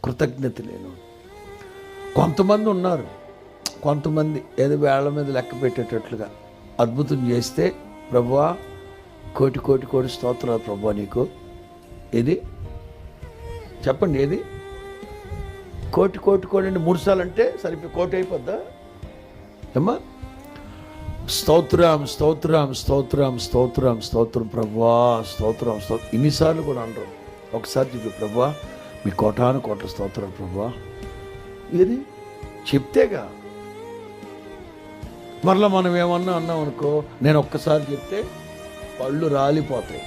కృతజ్ఞత లేను. కొంతమంది ఉన్నారు, కొంతమంది ఏదో వేళ్ల మీద లెక్క పెట్టేటట్లుగా అద్భుతం చేస్తే ప్రభువా కోటి కోటి కోటి స్తోత్రాలు ప్రభువా నీకు. ఏది చెప్పండి, ఏది కోటి కోటి కోటి అంటే 3 సార్లు అంటే సరిపోయి కోటి అయిపోద్దా ఏమ్మా? స్తోత్రం స్తోత్రం స్తోత్రం స్తోత్రం స్తోత్రం ప్రభువా స్తోత్రం స్తోత్రం ఇన్నిసార్లు కూడా అనరు. ఒకసారి చెప్పి ప్రభువా మీ కోటాను కోట్ల స్తోత్రం ప్రభువా. ఇది చెప్తేగా. మరలా మనం ఏమన్నా అన్నాం అనుకో, నేను ఒక్కసారి చెప్తే పళ్ళు రాలిపోతాయి.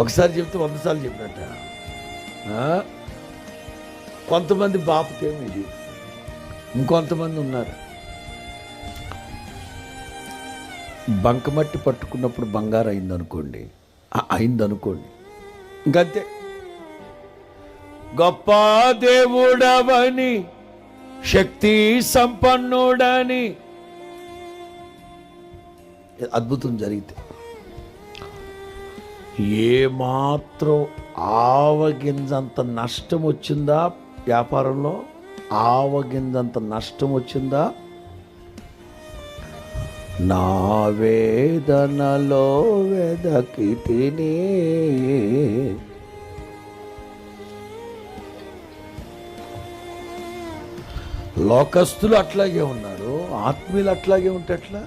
ఒకసారి చెప్తే 100 సార్లు చెప్పినట్ట. కొంతమంది బాపుతేమో ఇది. ఇంకొంతమంది ఉన్నారు, బంకమట్టి పట్టుకున్నప్పుడు బంగారు అయిందనుకోండి, ఇంకంతే. గొప్ప దేవుడవని, శక్తి సంపన్నుడని అద్భుతం జరిగితే ఏమాత్రం ఆవగింజంత నష్టం వచ్చిందా వ్యాపారంలో? ఆవగింజంత నష్టం వచ్చిందా? నా వేదనలో వెదకి తిని లోకస్తులు అట్లాగే ఉన్నారు, ఆత్మీయులు అట్లాగే ఉంటే ఎట్లా?